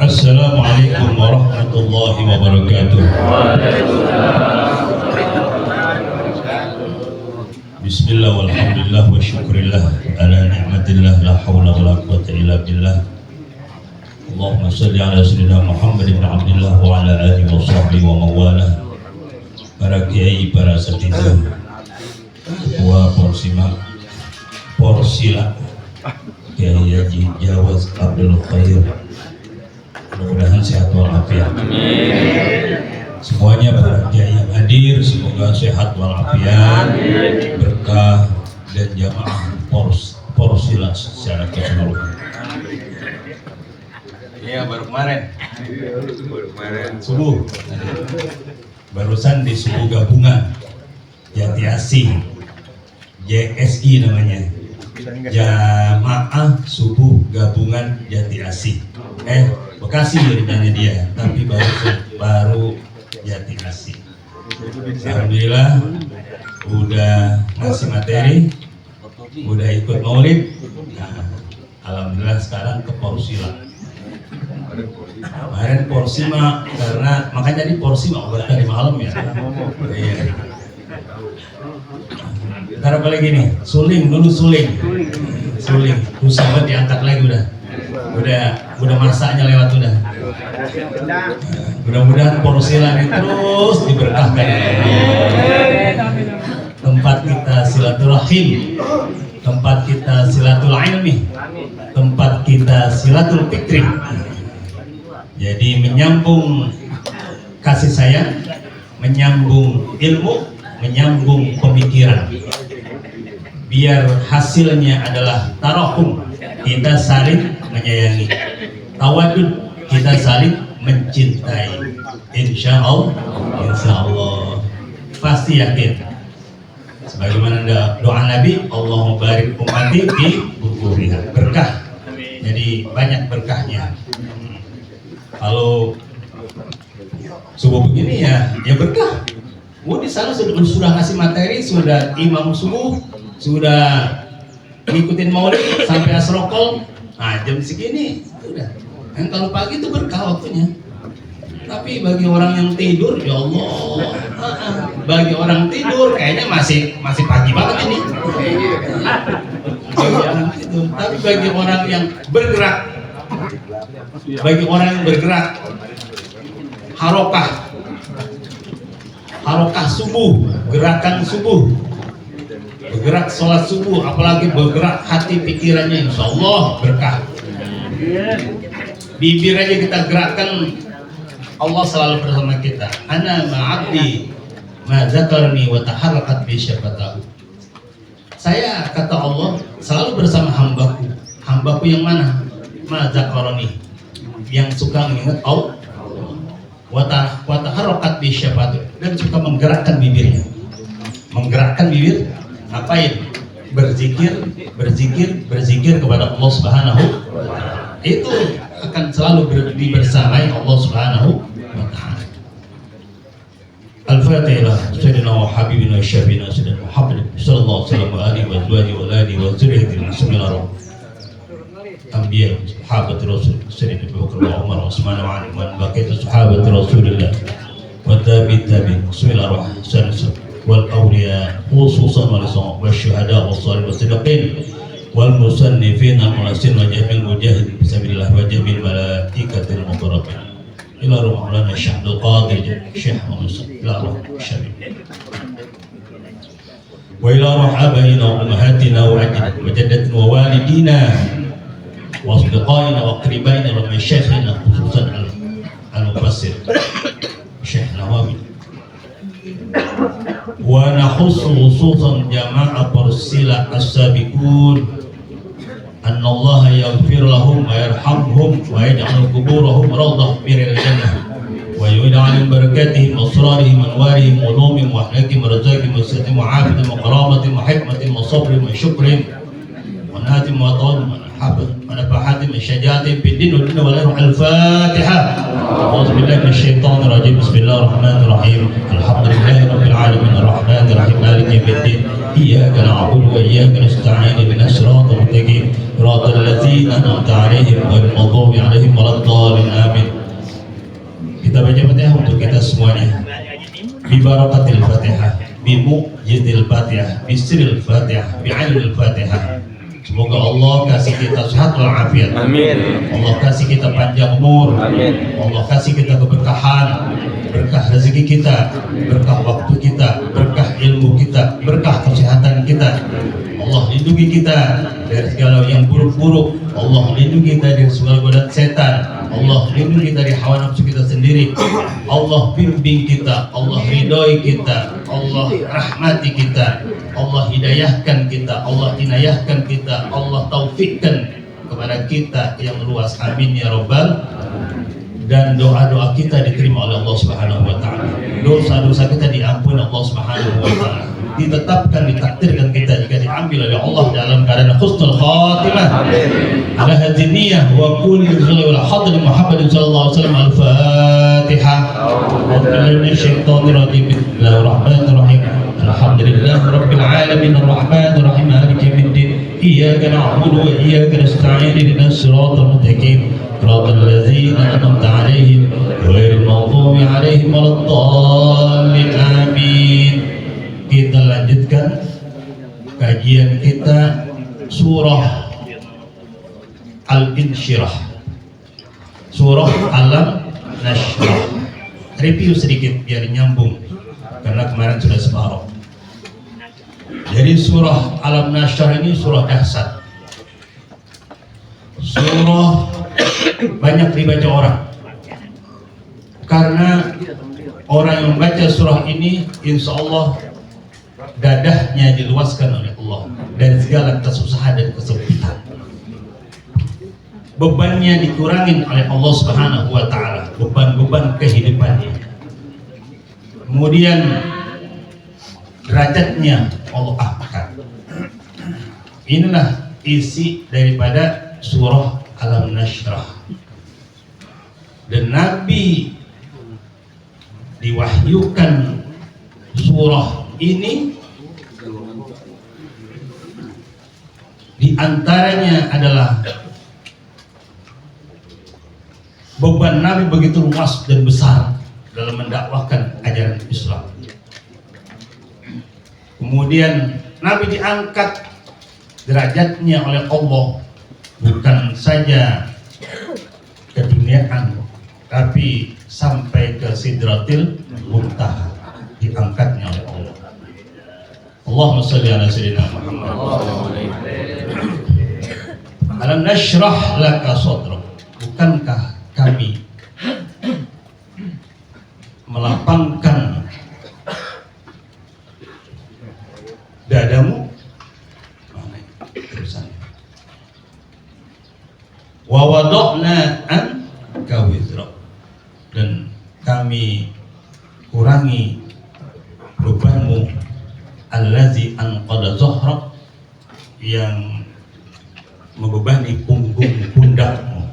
Assalamualaikum warahmatullahi wabarakatuh. Bismillah walhamdulillah wa syukurillah ala ni'matillah la hawla wa la quwwata illa billah. Allahumma salli ala sayyidina Muhammad ibn Abdullah wa ala alihi wa sahbihi wa mawalah. Para kiai, para asatidzah, ketua Porsila Kiai Haji Jawaz Abdul Khair, mudah-mudahan sehat walafiat. Semuanya para kiai yang hadir semoga sehat walafiat, berkah dan jamaah Porsila secara keseluruhan. Iya, baru kemarin subuh, barusan di subuh gabungan Jati Asih, JSI namanya, Jamaah Subuh Gabungan Jati Asih. Bekasi ceritanya dia, tapi baru Jati Asih. Alhamdulillah udah ngasih materi, udah ikut maulid. Nah, alhamdulillah sekarang ke Porsila. Kemarin Porsima, karena makanya di Porsima buat tadi malam ya. Iya. Ntar apa lagi nih? Suling dulu, suling. Susah banget diangkat lagi udah masaknya lewat udah. Mudah-mudahan Porsila ini terus diberkahkan. Tempat kita silaturahim, tempat kita silatul ilmi, tempat kita silatul fikri. Jadi menyambung kasih sayang, menyambung ilmu, menyambung pemikiran. Biar hasilnya adalah tarahum, kita saling menyayangi, tawadud, kita saling mencintai. Insya Allah pasti yakin. Sebagaimana doa Nabi, Allahumma barik ummati fi bukuriha, berkah. Jadi banyak berkahnya. Kalau subuh begini ya berkah. Di sana sudah ngasih materi, sudah imam subuh, sudah ngikutin maulid sampai asrokol. Nah, jam segini udah. Kan kalau pagi itu berkah waktunya. Tapi bagi orang yang tidur, ya Allah, bagi orang tidur kayaknya masih pagi banget ini. Bagi orang tidur. Tapi bagi orang yang bergerak, harokah subuh, gerakan subuh, bergerak sholat subuh, apalagi bergerak hati pikirannya, insya Allah berkah. Bibir aja kita gerakkan, Allah selalu bersama kita. Ana ma'abdi ma zakarni wa taharrakat bi syafatahu. Saya, kata Allah, selalu bersama hambaku. Hambaku yang mana? Ma zakarni, yang suka mengingat Allah. Wa taharrakat bi syafatahu, dan suka menggerakkan bibirnya. Menggerakkan bibir, ngapain? Berzikir kepada Allah Subhanahu wa ta'ala. Itu akan selalu dibersamai Allah Subhanahu wa ta'ala. Al-Fatihah. Sayyidina wa habibina syafina sayyidina Muhammad sallallahu alaihi wa alihi wa zurriyyatihi bismillahirrahmanirrahim. Anbiya, sahabat Rasul sayyidina Abu Bakar wa Umar wa Utsman wa Ali wa baqiyatu sahabat Rasulillah wa tabi'in. Bismillahirrahmanirrahim. Wal awliya khususan wal syuhada was shalihin was siddiqin wal musannifin al munasin wa jamil mujahid fisabilillah wa jamil malaikatil muqarrabin ila ruh maulana Syekh Qadir Syekh Muhammad ila ruh syarif wa ila ruh abaina wa ummahatina wa ajdatina wa walidina wa asdiqaina wa aqribaina wa masyayikhina khususan al mufassir Syekh Nawawi wa nakhussu khususan jamaah Porsila as-sabiqun annallaha yaghfir lahum wa yarhamhum wa yaj'al quburahum rawdah min al-jannah wa yud'alim barakatihim asrarihim anwarihim ulumihim wa ahlakihim razaqihim wa sihatihim wa afiyatihim wa karamatihim wa hikmatihim wa sabrihim wa syukrihim wa nahatihim wa tawalihim wa nafahatihim wa syaja'atihim fid din wa dunya wal akhirah. Al-Fatihah. A'udzu billahi minasy syaithanir rajim. Bismillahirrahmanirrahim. Alhamdulillahi rabbil alamin arrahmanir rahim maliki yaumiddin. Iyyaka na'budu wa iyyaka nasta'in ihdinas siratal mustaqim siratal ladzina an'amta 'alaihim ghairil maghdubi 'alaihim waladdallin. Amin. Kita baca Fatihah untuk kita semuanya. Bi barakatil Fatihah, bi mu'jizil Fatihah, bi sirril Fatihah, bi 'ainil Fatihah. Semoga Allah kasih kita sehat walafiat. Amin. Allah kasih kita panjang umur. Amin. Allah kasih kita keberkahan, berkah rezeki kita, berkah waktu kita, berkah ilmu kita, berkah kesehatan kita. Allah lindungi kita dari segala yang buruk-buruk. Allah lindungi kita dari segala godaan setan. Allah lindungi dari hawa nafsu kita sendiri. Allah bimbing kita, Allah ridhoi kita, Allah rahmati kita, Allah hidayahkan kita, Allah inayahkan kita, Allah taufikkan kepada kita yang luas. Amin ya rabbal. Dan doa-doa kita diterima oleh Allah Subhanahu wa taala. Dosa-dosa kita diampuni Allah Subhanahu wa taala. Ditetapkan, ditakdirkan kita jika diambil oleh Allah dalam keadaan husnul khatimah. Amin. Ala hadhihi niyyah wa kulli rizqi wal hadr Muhammadin sallallahu alaihi wasallam. Al-Fatihah. A'udzu minasyaitonir rajim. Bismillahirrahmanirrahim. Alhamdulillahi rabbil alamin arrahmanir rahim maliki yaumiddin. Iyyaka na'budu wa iyyaka nasta'in ihdinas siratal mustaqim siratal ladzina an'amta 'alaihim ghairil maghdubi 'alaihim waladdallin. Amin. Kita lanjutkan kajian kita surah Al-Insyirah, surah Alam Nashrah. Review sedikit biar nyambung karena kemarin sudah separuh. Jadi surah Alam Nashrah ini surah dahsyat, surah banyak dibaca orang, karena orang yang membaca surah ini insya Allah dadahnya diluaskan oleh Allah dari segala kesusahan dan kesempitan. Bebannya dikurangin oleh Allah Subhanahu wa taala, beban-beban kehidupannya. Kemudian derajatnya Allah angkat. Inilah isi daripada surah Alam Nashrah. Dan Nabi diwahyukan surah ini di antaranya adalah beban Nabi begitu luas dan besar dalam mendakwahkan ajaran Islam. Kemudian Nabi diangkat derajatnya oleh Allah, bukan saja keduniaan, tapi sampai ke Sidratil Muntaha diangkatnya oleh Allah. Allahumma shalli ala sayyidina Muhammad. Alam nashrah laka sadrak. Bukankah kami melapangkan dadamu? Wa wada'na anka wizrak. Dan kami kurangi bebanmu allazi anqadha dhahrak, yang membebani punggung pundakmu.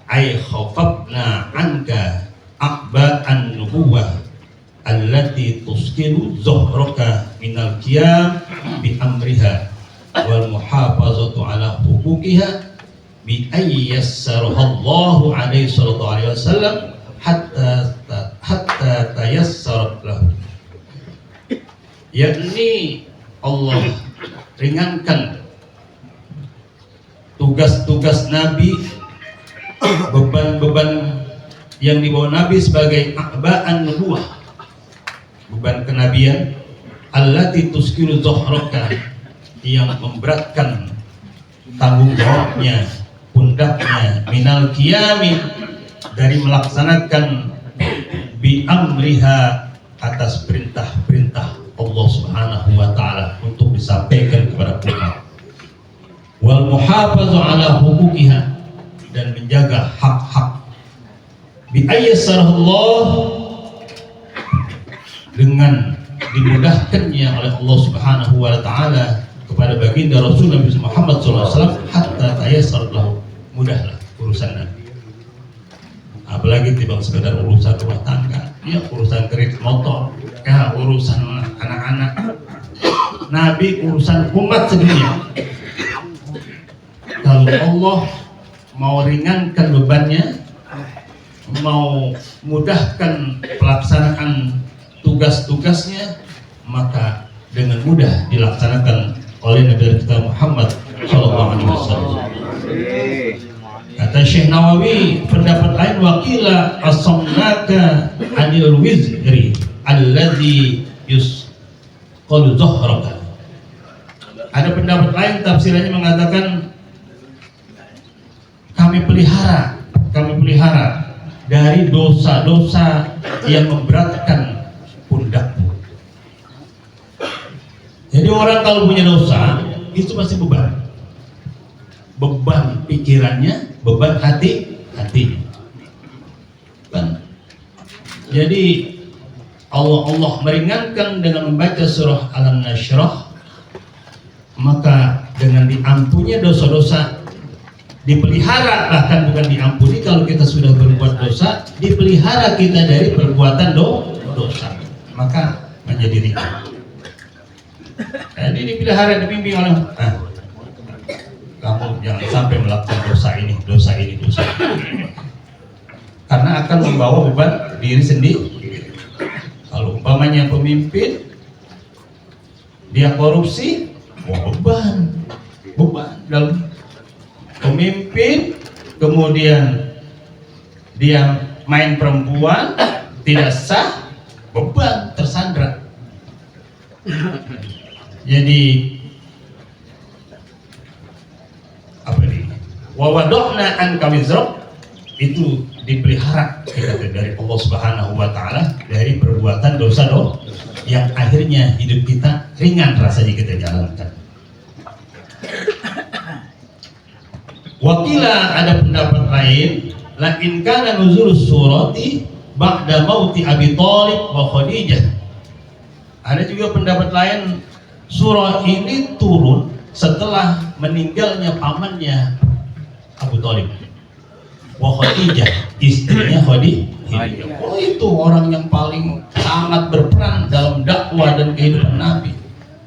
Ai khafafna anka aqba'an nubuwah allati tuskilu dhahraka minal qiyam bi amriha wal muhafazatu ala huquqiha bi ayyassaraha Allahu alaihi sallallahu alaihi wasallam hatta tayassarat lahu. Yakni Allah ringankan tugas-tugas Nabi, beban-beban yang dibawa Nabi sebagai aqba'an nubuwah, beban kenabian, allati tuskilu dhahraka, yang memberatkan tanggung jawabnya, pundaknya, minal qiyami, dari melaksanakan bi amriha, atas perintah-perintah Allah Subhanahu wa taala untuk disampaikan kepada umat, wal muhafazu ala huquqiha, dan menjaga hak-hak. Bi ayyasarallah, dengan dimudahkannya oleh Allah Subhanahu wa taala kepada baginda Rasul Nabi Muhammad SAW, hatta tayassar lahu, mudahlah urusan Nabi. Apalagi timbang sekedar urusan rumah tangga, ya urusan kredit motor, ya urusan anak-anak. Nabi urusan umat sedunia. Kalau Allah mau ringankan bebannya, mau mudahkan pelaksanaan tugas-tugasnya, maka dengan mudah dilaksanakan oleh Nabi kita Muhammad SAW. Kata Syekh Nawawi, pendapat lain, wakila asamnaka anil wizri alladhi yusqalu zahraka. Ada pendapat lain, tafsirannya mengatakan kami pelihara dari dosa-dosa yang memberatkan pundakmu. Jadi orang kalau punya dosa itu pasti beban pikirannya, beban hatinya. Kan? Jadi Allah meringankan dengan membaca surah Al-Nashrah, maka dengan diampuni dosa-dosa, dipelihara, bahkan bukan diampuni kalau kita sudah berbuat dosa, dipelihara kita dari perbuatan dosa, maka menjadi ringan. Jadi dipelihara, dibimbing oleh kamu jangan sampai melakukan dosa ini. Karena akan membawa beban diri sendiri. Kalau umpamanya pemimpin dia korupsi, beban dalam pemimpin, kemudian dia main perempuan tidak sah, beban tersandra. Jadi apa ini? Wa wada'na anka wizrak, itu dipelihara kita dari Allah Subhanahu wa taala dari perbuatan dosa yang akhirnya hidup kita ringan rasanya kita jalankan. Wakila, ada pendapat lain, la in kana nuzulus surati ba'da mauti Abi Thalib wa Khadijah. Ada juga pendapat lain, surah ini turun setelah meninggalnya pamannya Abu Thalib wa Khadijah, istrinya Khadijah. Oh, itu orang yang paling sangat berperan dalam dakwah dan kehidupan Nabi.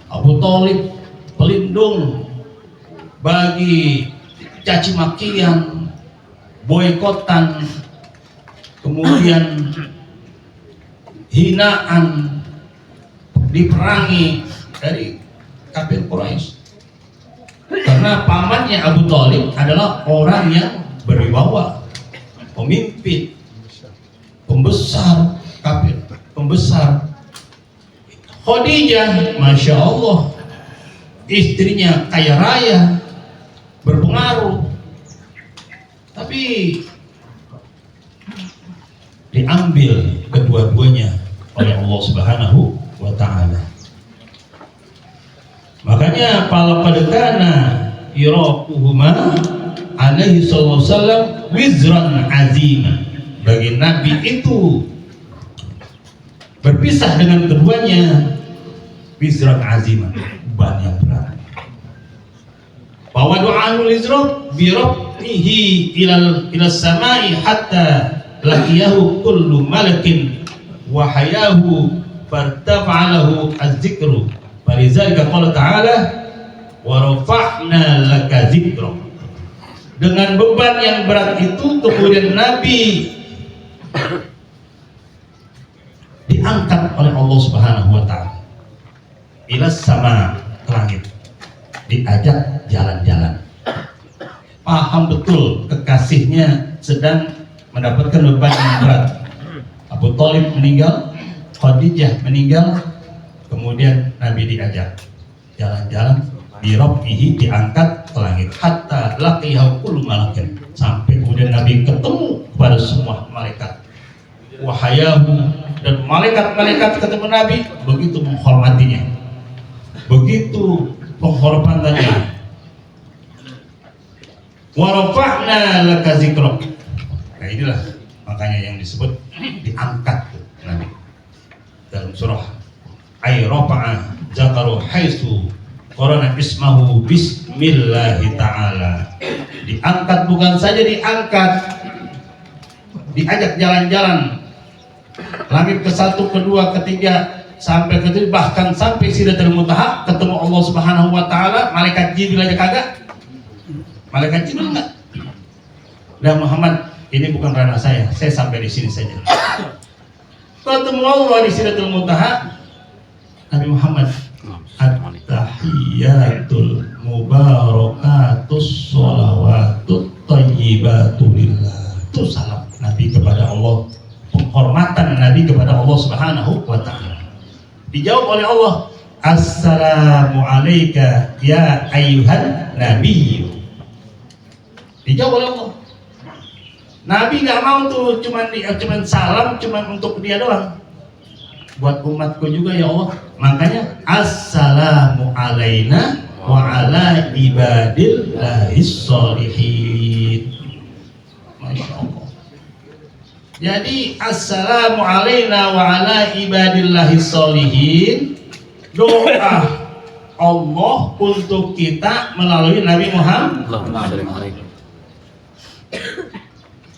Abu Thalib pelindung bagi caci makian, boikotan, kemudian hinaan, diperangi dari kafir Quraisy. Karena pamannya Abu Thalib adalah orang yang berwibawa, pemimpin, pembesar kafir, pembesar. Khadijah, masya Allah, istrinya kaya raya, berpengaruh, tapi diambil kedua-duanya oleh Allah Subhanahu wa ta'ala. Makanya qad kana iraquhuma alaihi sallallahu alaihi wasallam wizran azima. Bagi Nabi itu berpisah dengan keduanya wizran azima, beban yang berat. Bahwa do'anul izraq birabtihi ila samai hatta laqiyahu kullu malakin wa hayahu fartafa'alahu az-zikru. Falizalika qala ta'ala wa rafa'na laka dzikrak. Dengan beban yang berat itu kemudian Nabi diangkat oleh Allah Subhanahu wa ta'ala ila sama, ke langit, diajak jalan-jalan. Paham betul kekasihnya sedang mendapatkan beban yang berat. Abu Thalib meninggal, Khadijah meninggal, kemudian Nabi diajak jalan-jalan, birabbihi, diangkat ke langit, hatta laqiyahu kullu malakin, sampai kemudian Nabi ketemu kepada semua malaikat, wahayahu, dan malaikat-malaikat ketemu Nabi begitu menghormatinya, begitu penghormatannya. Wa rafa'na laka dzikrak. Nah inilah makanya yang disebut diangkat Nabi dalam surah ay rafa'a zakaru haitsu qarana ismahu bismillahi ta'ala. Diangkat bukan saja diangkat, diajak jalan-jalan langit ke-1, ke-2, ke-3 sampai ke-7, bahkan sampai Sidratul Muntaha ketemu Allah Subhanahu wa taala. Malaikat Jibril aja kagak. Malaikat Jibril enggak. Dan Muhammad, ini bukan ranah saya sampai di sini saja. Ketemu Allah di Sidratul Muntaha. Nabi Muhammad, at-tahiyatul mubarakatus sholawatut thayyibatu lillah. Itu salam Nabi kepada Allah, penghormatan Nabi kepada Allah Subhanahu wa taala. Dijawab oleh Allah, assalamu alayka ya ayyuhan nabiyyu. Dijawab oleh Allah. Nabi nggak mau tuh cuman salam cuman untuk dia doang. Buat umatku juga ya Allah. Makanya assalamu alaina wa ala ibadillahis sholihin. Masya Allah. Jadi assalamu alaina wa ala ibadillahis sholihin, doa Allah untuk kita melalui Nabi Muhammad.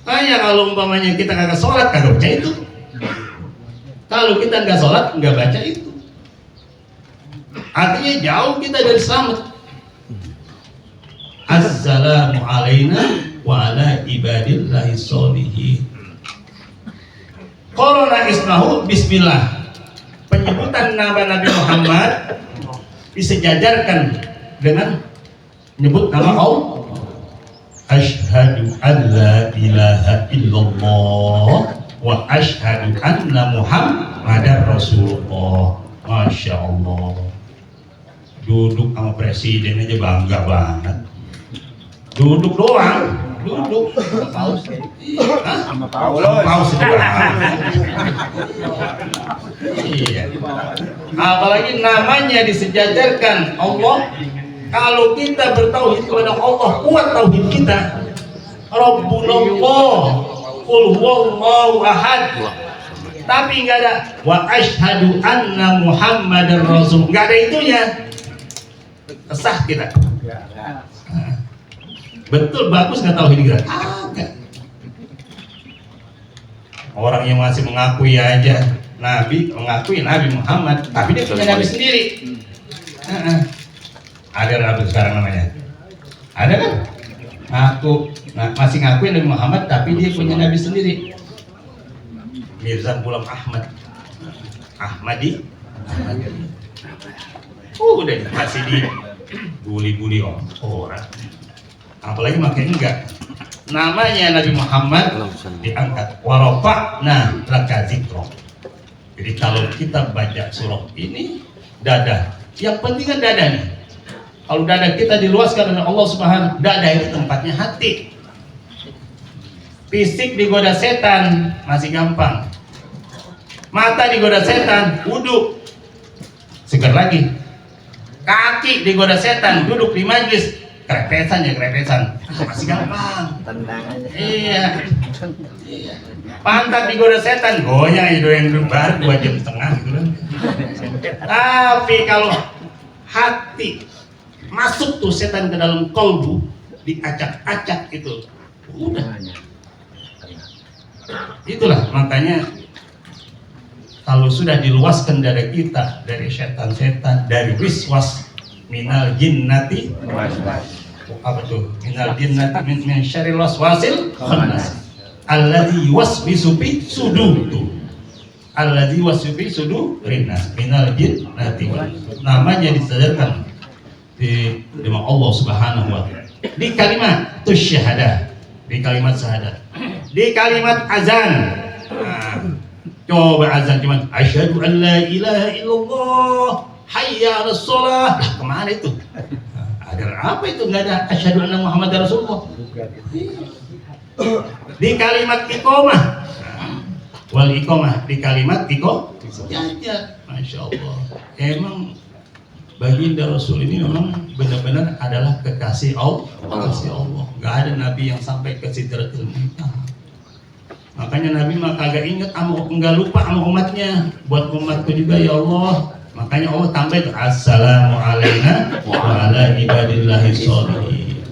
Kayak kalau umpamanya kita kagak sholat, kagak baca itu. Kalau kita nggak sholat, nggak baca itu. Artinya jauh kita dari selamat. Assalamu alaina wa ala ibadillahis sholihin. Qarana ismahu bismillah. Penyebutan nama Nabi Muhammad disejajarkan dengan menyebut nama Allah. Asyhadu an la ilaha illallah wa asyhadu anna Muhammadar Rasulullah. Masya Allah. Duduk sama presiden aja bangga banget. Duduk doang, duduk. Paus. Sama Paus itu iya. Apalagi namanya disejajarkan Allah. Kalau kita bertauhid kepada Allah, kuat tauhid kita. Rabbunallah, qul huwallahu ahad. Tapi enggak ada wa asyhadu anna Muhammadar Rasul. Enggak ada itunya. Kesah kita. Betul bagus enggak tauhid kita? Enggak. Orang yang masih mengakui aja Nabi, mengakui Nabi Muhammad, tapi dia punya Nabi sendiri. Ada Nabi sekarang namanya, ada kan? Masih ngakuin Nabi Muhammad, tapi dia punya Nabi sendiri. Mirza Ghulam Ahmad, Ahmadi. Udah masih di bully orang. Apalagi makanya enggak. Namanya Nabi Muhammad diangkat. Warafa'na laka dzikrak. Jadi kalau kita baca surah ini, dada. Yang penting kan dada nih. Kalau dada kita diluaskan oleh Allah Subhanahu, dada itu tempatnya hati. Fisik digoda setan masih gampang. Mata digoda setan, wudhu segar lagi. Kaki digoda setan, duduk di majlis, kerepesan masih gampang. Iya. Pantat digoda setan, goyang itu yang baru 2 jam setengah gitu kan. Tapi kalau hati masuk tuh setan ke dalam kolbu, diacak-acak itu, udah. Itulah makanya kalau sudah diluaskan dada kita dari setan-setan, dari wiswas minal jinnati, apa tuh? Minal jinnati min syarril waswasil khannas. Alladzi yuwaswisu fi sudur. Alladzi yuwaswisu fi sudurin nas minal jinnati. Namanya disadarkan di nama Allah Subhanahu wa taala. Di kalimat syahadah, di kalimat syahadah, di kalimat azan. Coba azan cuman asyhadu an la ilaha illallah, hayya 'alas shalah. Kemana itu? Ada apa itu? Enggak ada asyhadu anna Muhammadar Rasulullah. Di kalimat iqamah, wal iqamah, di kalimat sejajar. Masya Allah. Emang baginda Rasul ini memang benar-benar adalah kekasih Allah. Kekasih Allah. Gak ada nabi yang sampai ke Sidratul Muntaha. Makanya Nabi mah kagak inget, enggak lupa sama umatnya. Buat umatku juga ya Allah. Makanya Allah tambah itu Assalamualaikum wa ala ibadillahi sholihin.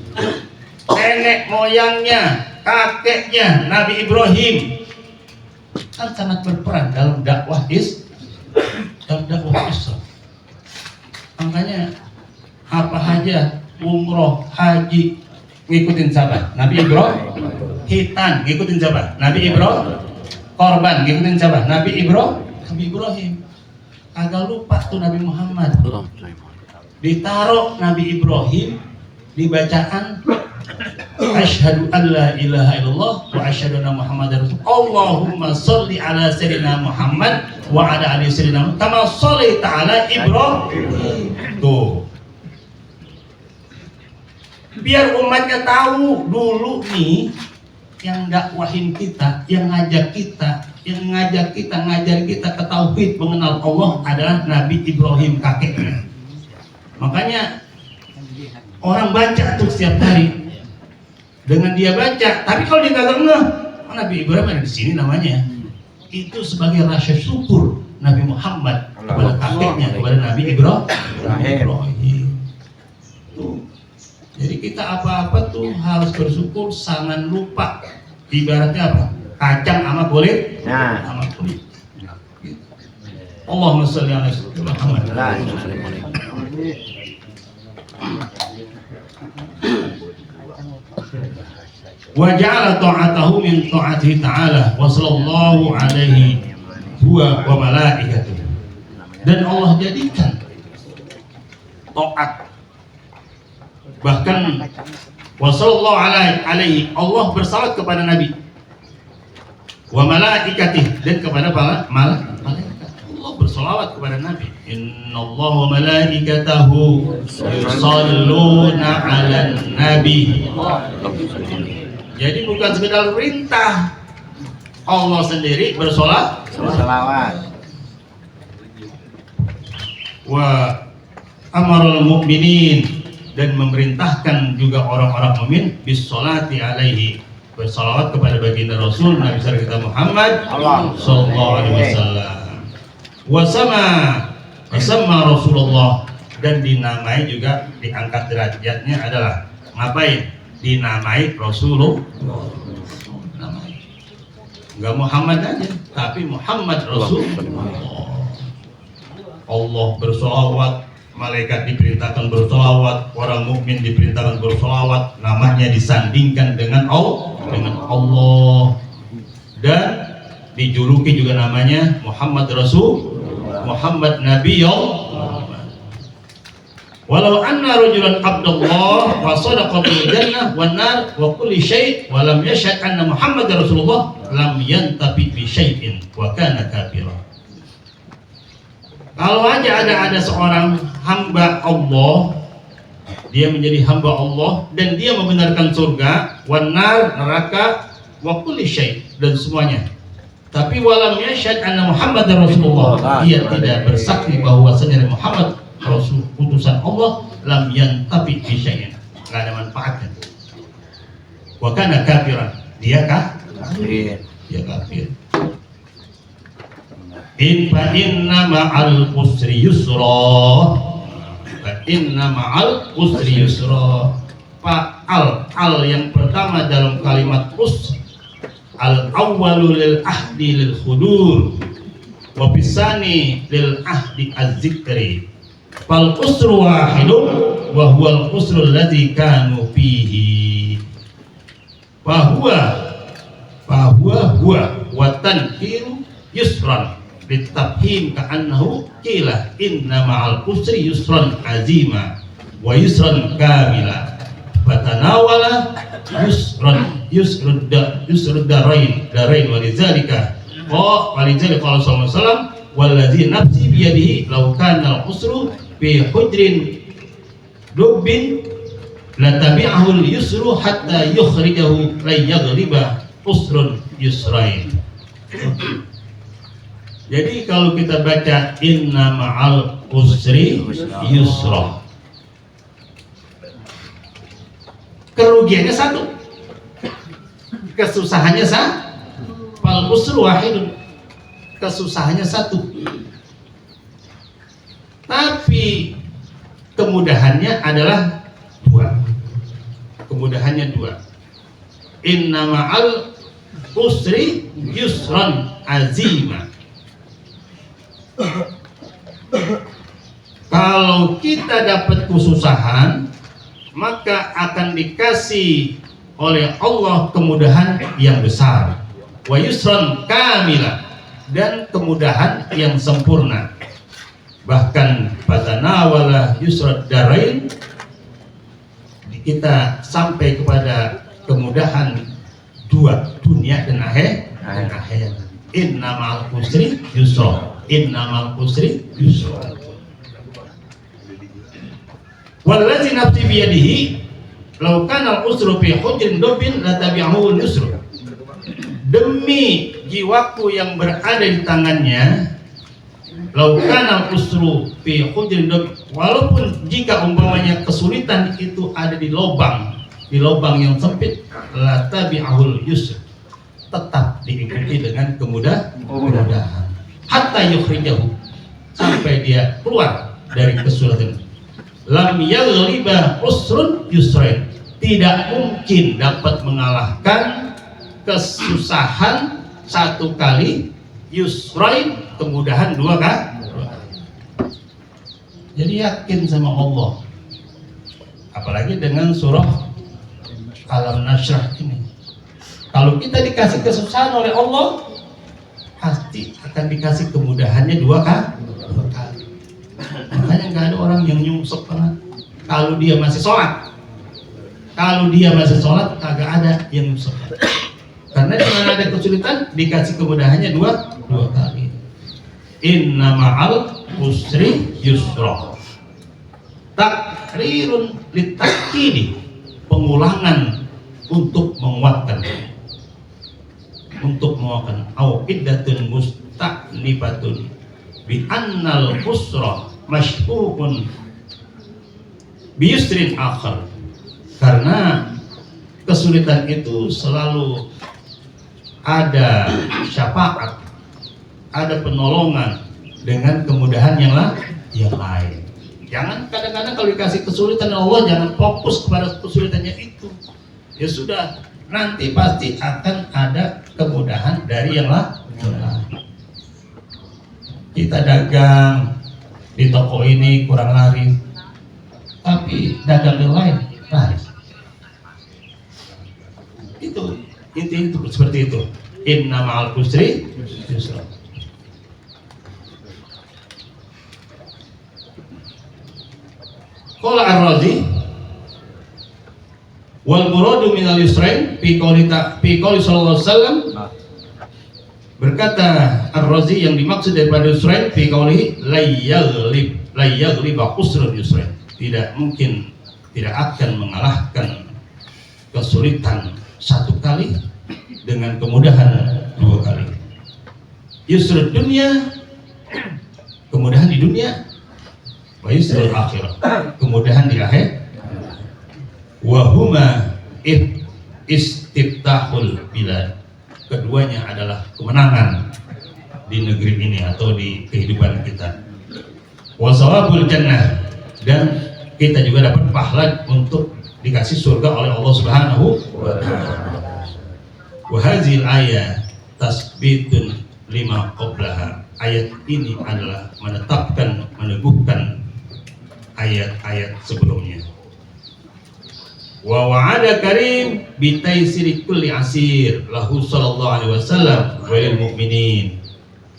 Nenek moyangnya, kakeknya Nabi Ibrahim kan sangat berperan dalam dakwah Islam. Makanya apa aja umroh, haji ngikutin siapa? Nabi Ibrahim. Hitan ngikutin siapa? Nabi Ibrahim. Korban ngikutin siapa? Nabi Ibrahim. Agak lupa tuh Nabi Muhammad. Ditaruh Nabi Ibrahim di bacaan asyhadu an la ilaha illallah wa asyhadu anna Muhammadar Rasul. Allahumma sholli ala sayyidina Muhammad wa ala ali sayyidina Muhammad kama shallaita ala Ibrahim. Tuh. Biar umatnya tahu dulu nih yang dakwahin kita, yang ngajak kita, ngajar kita ke tauhid, mengenal Allah adalah Nabi Ibrahim kakeknya. Makanya orang baca tuh setiap hari. Dengan dia baca, tapi kalau dia kagak ngeh, Nabi Ibrahim ada di sini namanya. Itu sebagai rasa syukur Nabi Muhammad kepada kakeknya, kepada Nabi Ibrahim. Tuh. Jadi kita apa-apa tuh harus bersyukur, jangan lupa. Ibaratnya apa? Kacang sama kulit, sama kulit. Allahumma sholli ala Muhammad. Wa ja'ala ta'atahu min ta'atihi ta'ala wa sallallahu alaihi huwa wa malaikatuh. Dan Allah jadikan taat, bahkan wasallallahu alaihi Allah bersalawat kepada Nabi wa malaikatih, dan kepada para malaikat. Allah bersalawat kepada Nabi. Innallaha wa malaikatahu yusholluna 'alan nabi. Jadi bukan sekedar perintah, Allah sendiri bersolawat. Wa amarul mu'minin, dan memerintahkan juga orang-orang mukmin bisolati alaihi, bersalawat kepada baginda Rasul Nabi kita Muhammad sallallahu alaihi wasallam. Wasama Rasulullah, dan dinamai juga, diangkat derajatnya adalah ngapain? Dinamai Rasulullah. Namai. Enggak Muhammad aja, tapi Muhammad Rasulullah. Allah bersolawat, malaikat diperintahkan bersolawat, orang mukmin diperintahkan bersolawat, namanya disandingkan dengan Allah, dan dijuluki juga namanya Muhammad Rasul, Muhammad Nabi Allah. Walau anna rajulan abdullah wa sadaqa bil jannah wan nar wa kulli syai' wa lam yashhad anna Muhammad Rasulullah lam yantafi bi syai'in wa kana kafira. Kalau aja ada seorang hamba Allah, dia menjadi hamba Allah dan dia membenarkan surga, wanar, neraka, wa kulli syai', dan semuanya. Tapi walam yashhad anna Muhammad Rasulullah, dia tidak bersaksi bahwa sebenarnya Muhammad Rasul utusan Allah, lam yantafi bi syai'in, enggak ada manfaatnya. Wa kana kafiran, dia kafir. Fa inna ma'al usri yusra. Al yang pertama dalam kalimat usr, al awwalu lil ahdi lil khudur wa bisani lil ahdi az-zikri. Fal usru wahidun wa huwa al usru alladhi kanu fihi. Fa huwa wa tankiru yusran bitafhim ka'annahu qila inna ma'al usri yusran azima wa yusran kamila fatanawala yusrud darain walidzalika qala sallallahu alaihi wasallam wallazi nafsi biyadihi law kana al-usru fi hujrin dubbin la tabi'ahu al-yusru hatta yukhrijahu la yaghliba usrun yusrain. Jadi kalau kita baca inna ma'al usri yusra, kerugiannya satu, kesusahannya satu. Fal usru wahidun, kesusahannya satu, tapi kemudahannya adalah dua. Kemudahannya dua. Inna ma'al usri yusran azima. Kalau kita dapat kesusahan, maka akan dikasih oleh Allah kemudahan yang besar. Wa yusran kamila, dan kemudahan yang sempurna. Bahkan fatanawala yusrad darain, kita sampai kepada kemudahan dua, dunia dan akhirat. Inna ma'al usri yusra, inna ma'al usri yusra. Wallazi nafsi biyadihi law kana al-usru fi hujrin dobin latabi'ahu al-yusru. Demi jiwaku yang berada di tangannya, law kana al-usru fi hujrin dobin, walaupun jika umpamanya kesulitan itu ada di lubang yang sempit, latabi'ahu al-yusru, tetap diikuti dengan kemudahan. Hatta yukhrijahu, sampai dia keluar dari kesulitan. Lam yaghliba usrun yusrain, tidak mungkin dapat mengalahkan kesusahan satu kali, yusrain kemudahan dua kali. Jadi yakin sama Allah, apalagi dengan surah Alam Nashrah ini. Kalau kita dikasih kesusahan oleh Allah, pasti akan dikasih kemudahannya dua kali. Makanya nggak ada orang yang nyungsep banget kalau dia masih sholat. Kalau dia masih sholat, kagak ada yang nyungsep. Karena dengan ada kesulitan, dikasih kemudahannya dua kali. Inna ma'al usri yusra. Takrirun litakidi, pengulangan untuk menguatkan. Au iddatun musta'nibatun bi annal usra masyhurun bi yusrin akhar. Karena kesulitan itu selalu ada syafaat, ada penolongan dengan kemudahan yang lain. Jangan kadang-kadang kalau dikasih kesulitan Allah, jangan fokus kepada kesulitannya itu. Ya sudah, nanti pasti akan ada kemudahan dari yang lain. Kita dagang di toko ini kurang laris, tapi dagang yang lain laris. Itu intinya seperti itu. Inna ma'al usri yusra. Qala Ar-Razi wal muradu minal yusrain fi qouli sallallahu alaihi wasallam. Berkata Ar-Razi, yang dimaksud daripada yusrain fi qoulihi la yaghlib usrun yusrain, tidak mungkin, tidak akan mengalahkan kesulitan satu kali dengan kemudahan dua kali. Yusrul dunia, kemudahan di dunia, wa yusrul akhirah, kemudahan di akhir. Wa huma istiftahul bilad, keduanya adalah kemenangan di negeri ini atau di kehidupan kita. Wa shawabul jannah, dan kita juga dapat pahala untuk dikasih surga oleh Allah Subhanahu wa ta'ala. Wa hadhil ayat tasbitun lima qablaha, ayat ini adalah menetapkan, meneguhkan ayat-ayat sebelumnya. Wa wa'ada karim bi taysiri kulli asir lahu sallallahu alaihi wasallam wa lil mu'minin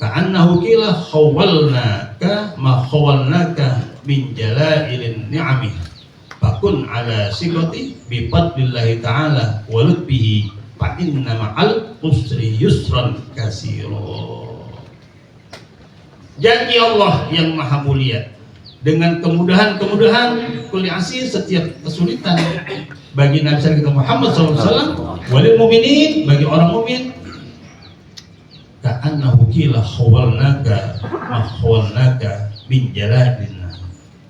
ka'annahu qila khawwalnaka ma khawwalnaka min jala'ilin ni'ami fakun ala sigati bi fadlillahi ta'ala wa lutbihi fa inna ma'al usri yusran katsira. Janji Allah yang maha mulia dengan kemudahan kulli asir, setiap kesulitan bagi Nabi kita Muhammad SAW, walil mu'minin, bagi orang mukmin. Ka'annahu qila khawalnaka ma khawalnaka min jaladina,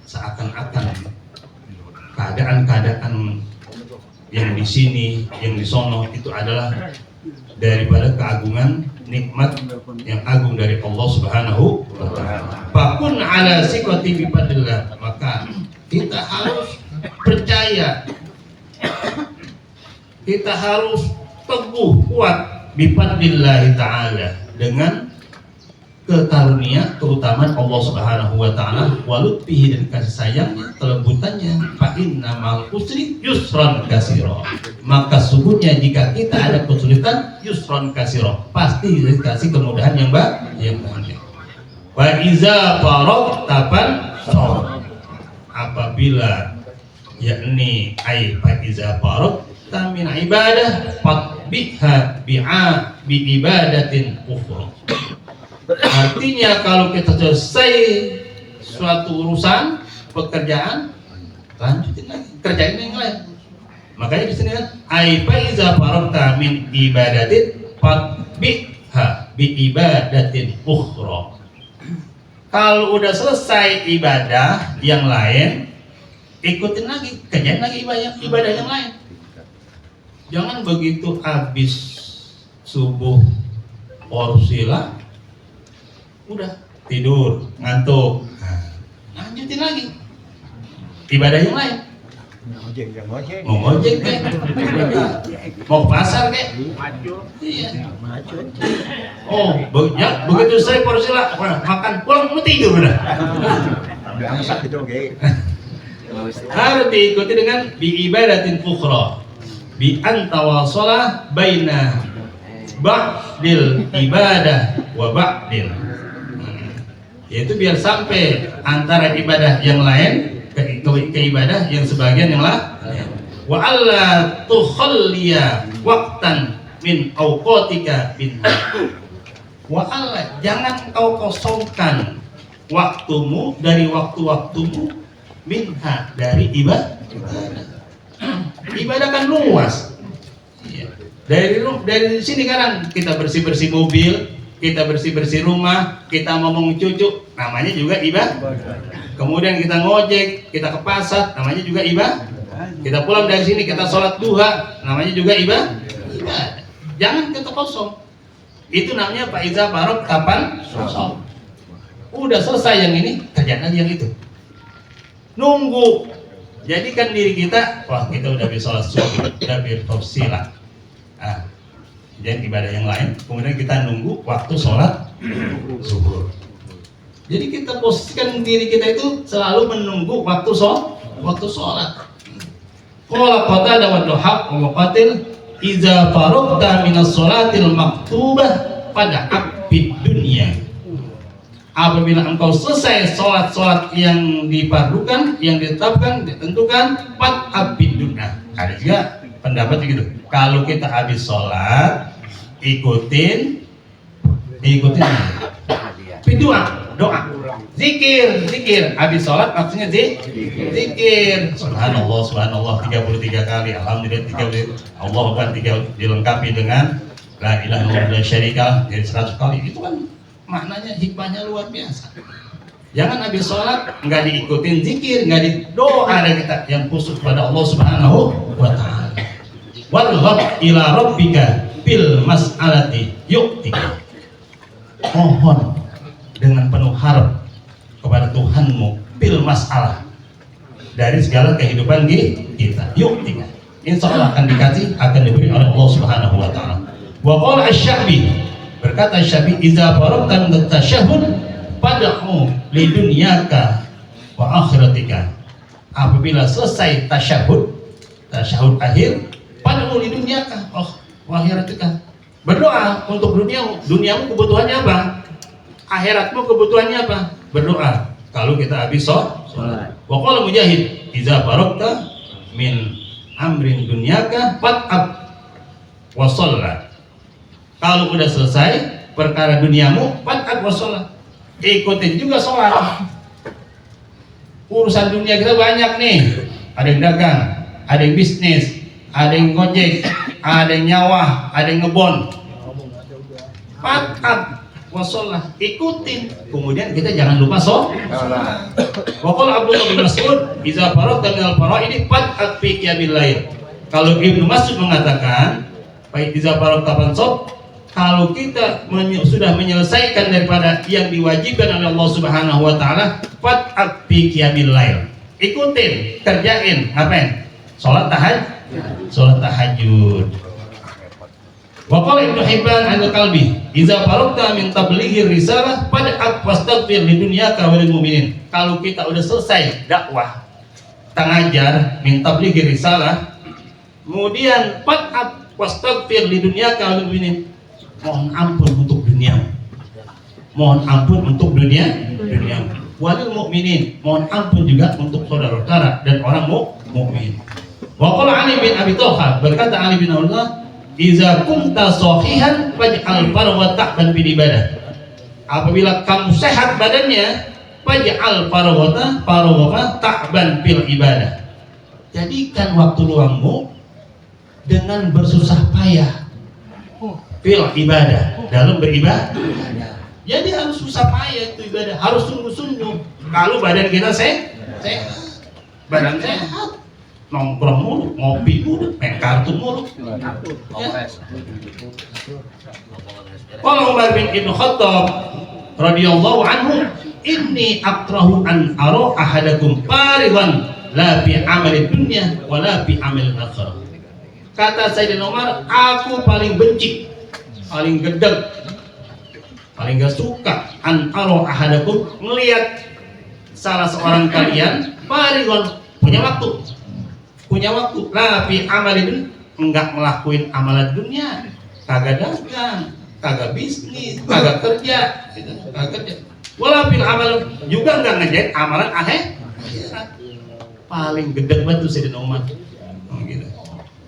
seakan-akan keadaan yang di sini, yang di sono, itu adalah daripada keagungan nikmat yang agung dari Allah Subhanahu wa ta'ala. Fakun ala siqati bifadlillah, maka kita harus percaya, kita harus teguh kuat bifadlillah ta'ala, dengan kekarunia keutamaan Allah Subhanahu wa ta'ala, walutfihi, dan kasih sayangnya, kelembutannya. Fa inna ma'al usri yusran katsira, maka sungguhnya jika kita ada kesulitan, yusran katsira, pasti dikasih kemudahan yang banyak. Wa iza faragta fansab, apabila yakni ai fa iza faragta min ibadah fatbiha bi ibadatin ukhra. Artinya kalau kita selesai suatu urusan pekerjaan, lanjutin lagi, kerjain yang lain. Makanya di sini kan ai fa iza faragta min ibadatin fatbiha bi ibadatin ukhra. Kalau udah selesai ibadah yang lain, ikutin lagi, kerjain lagi ibadah yang lain. Jangan begitu habis subuh porsilah udah tidur, ngantuk, lanjutin lagi ibadah yang lain. Mau ngojek kayak, mau ke pasar kayak, iya. Oh, ya, begitu saya porsilah makan pulang mau tidur udah. Harus diikuti dengan bi ibadatin ukhra, bi antawasalah baina ba'dil ibadah wa ba'dil, yaitu biar sampai antara ibadah yang lain ke ibadah yang sebagian yang lain. Wa alla tukhalliya waqtan min awqatika binha, wa alla, jangan kau kosongkan waktumu dari waktu-waktumu, minha, dari ibadah. Ibadah kan luas. Dari sini sekarang kita bersih-bersih mobil, kita bersih-bersih rumah, kita ngomong cucu, namanya juga ibadah. Kemudian kita ngojek, kita ke pasar, namanya juga ibadah. Kita pulang dari sini, kita sholat duha, namanya juga ibadah. Jangan kita kosong. Itu namanya Pak Iza Barok kapan? Kosong. Udah selesai yang ini, kerjaan lagi yang itu. Nunggu. Jadikan diri kita, wah kita udah bisa sholat subuh, udah bertafsilah. Dan ibadah yang lain, kemudian kita nunggu waktu sholat subuh. Jadi kita posisikan diri kita itu selalu menunggu waktu sholat. Qala Qatadah wa Dhahab wa Qatil iza faragta minas sholatil maktubah pada abid dunia. Apabila engkau selesai sholat yang difardukan, yang ditetapkan, ditentukan, pat abid dunia. Ada juga pendapat begitu. Kalau kita habis sholat, ikutin doa, zikir. Habis sholat maksudnya zikir. Subhanallah 33 kali, alhamdulillah 30, Allah Akbar 3, dilengkapi dengan la ilaha illallah la syarika, jadi 100 kali. Itu kan maknanya, hikmahnya luar biasa. Jangan habis sholat nggak diikutin zikir, nggak di doa ada kita yang khusus pada Allah Subhanahu wa ta'ala. Warghab ila rabbika bil mas'alati yu'tika, mohon dengan penuh harap kepada Tuhanmu bil mas'alah, dari segala kehidupan kita. Yu'tika, insya Allah akan dikasih, akan diberi oleh Allah Subhanahu wa ta'ala. Wa qala asy-Sya'bi, berkata Sya'bi, idza faragta min tasyahhud fad'u li dunyaka wa akhiratika, apabila selesai tasyahud akhir, fad'u li dunyaka wa akhiratika, berdoa untuk duniamu kebutuhannya apa, akhiratmu kebutuhannya apa, berdoa. Kalau kita habis sholat. Wa qala Mujahid idza faragta min amrin dunyaka fat'ab wa shalla, kalau udah selesai perkara duniamu, fat'ab wa shalla, ikutin juga sholat. Urusan dunia kita banyak nih, ada yang dagang, ada yang bisnis, ada yang ngojek, ada yang nyawah, ada yang ngebon. Fat'ab wasollah, ikutin. Kemudian kita jangan lupa sholat. Wa qala Abdullah bin Mas'ud idza faragta minal fara'idi fat'ab fi qiyamil lail, Kalau Ibnu Mas'ud mengatakan, baik iza faragta fansab, kalau kita sudah menyelesaikan daripada yang diwajibkan oleh Allah Subhanahu wa taala, fat'at bi qiyamil lail. Ikutin, kerjain, ngapain? Salat tahajud. Wa qala Ibnu Hibban al-Qalbi, "Idza faragta min tablighi risalah fad'ab wastaghfir lidunyaka wa lil mu'minin." Kalau kita udah selesai dakwah, ngajar min tablighi risalah, kemudian fad'ab wastaghfir lidunyaka wa lil mu'minin. Mohon ampun untuk dunia. Mohon ampun untuk dunia. Walil mu'minin, mohon ampun juga untuk saudara-saudara dan orang mukmin. Wa qala Ali bin Abi Thalib, berkata Ali bin Abi Thalib, "Iza kunta sahihan faj'al farwata bil ibadah." Apabila kamu sehat badannya, faj'al farwata ta'ban bil ibadah. Jadikan waktu luangmu dengan bersusah payah fil ibadah, dalam beribadah. Jadi harus susah payah itu ibadah, harus sungguh-sungguh. Kalau badan kita sehat, badan sehat, nongkrong mulu, ngopi mulu, main kartu mulu. Qala Umar bin Ibnu Khattab radhiyallahu anhu, "Inni akrahu an ara ahadakum farigan la fi amali dunya wa la fi amali akhirah." Kata Sayyidina Umar, aku paling benci, paling gedeg, paling gak suka an ara ahadakum, melihat salah seorang kalian farigan, punya waktu tapi amalin, enggak ngelakuin amalan dunia, kagak dagang, kagak bisnis, kagak kerja, wala fil amal, juga enggak ngerjain amalan akhirat. Paling gede banget tuh Sayyidina Umar. Gitu.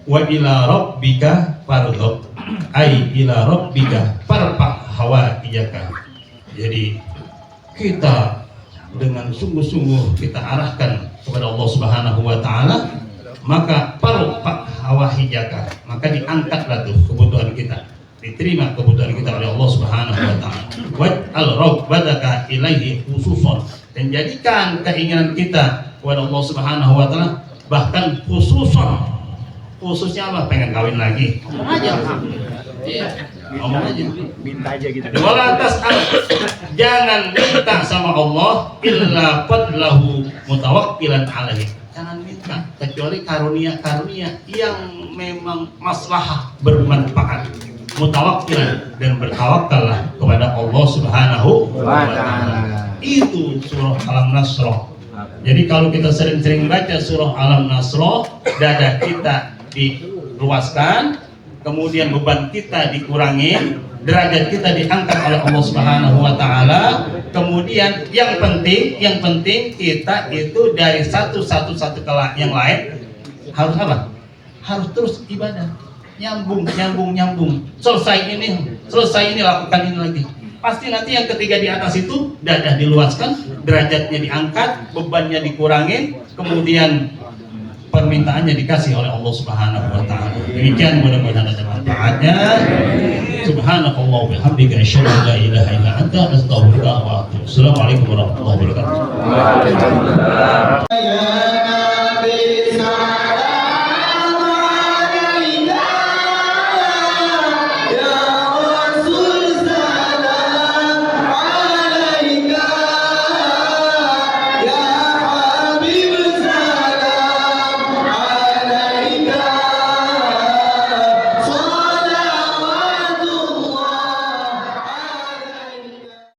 Wa ila rabbika farghab, ai ila rabbika farfa hawa iyaka. Jadi kita dengan sungguh-sungguh kita arahkan kepada Allah Subhanahu wa taala, maka farfa hawa iyaka, maka diangkatlah tuh kebutuhan kita, diterima kebutuhan kita oleh Allah Subhanahu wa taala. Wa al-rabbaka ilaihi khususan, dan jadikan keinginan kita kepada Allah Subhanahu wa taala bahkan khususnya apa? Pengen kawin lagi, ngomong aja. Iya, ngomong aja, minta aja gitu. Wala tas'al, jangan minta sama Allah illa fadlahu mutawakkilan alaihi. Jangan minta kecuali karunia-karunia yang memang maslahah, bermanfaat. Mutawakkilan, dan bertawakallah kepada Allah Subhanahu wa taala. Itu surah Al-Nasr. Jadi kalau kita sering-sering baca surah Al-Nasr, dada kita diluaskan, kemudian beban kita dikurangi, derajat kita diangkat oleh Allah Subhanahu wa taala. Kemudian yang penting kita itu dari satu ke yang lain harus apa? Harus terus ibadah. Nyambung. Selesai ini lakukan ini lagi. Pasti nanti yang ketiga di atas itu dadah diluaskan, derajatnya diangkat, bebannya dikurangi, kemudian permintaannya dikasih oleh Allah Subhanahu wa taala. Demikian, mudah-mudahan ada manfaatnya. Subhanakallah wa bihamdika asyhadu an la ilaha illa anta astaghfiruka wa atubu. Assalamualaikum warahmatullahi wabarakatuh.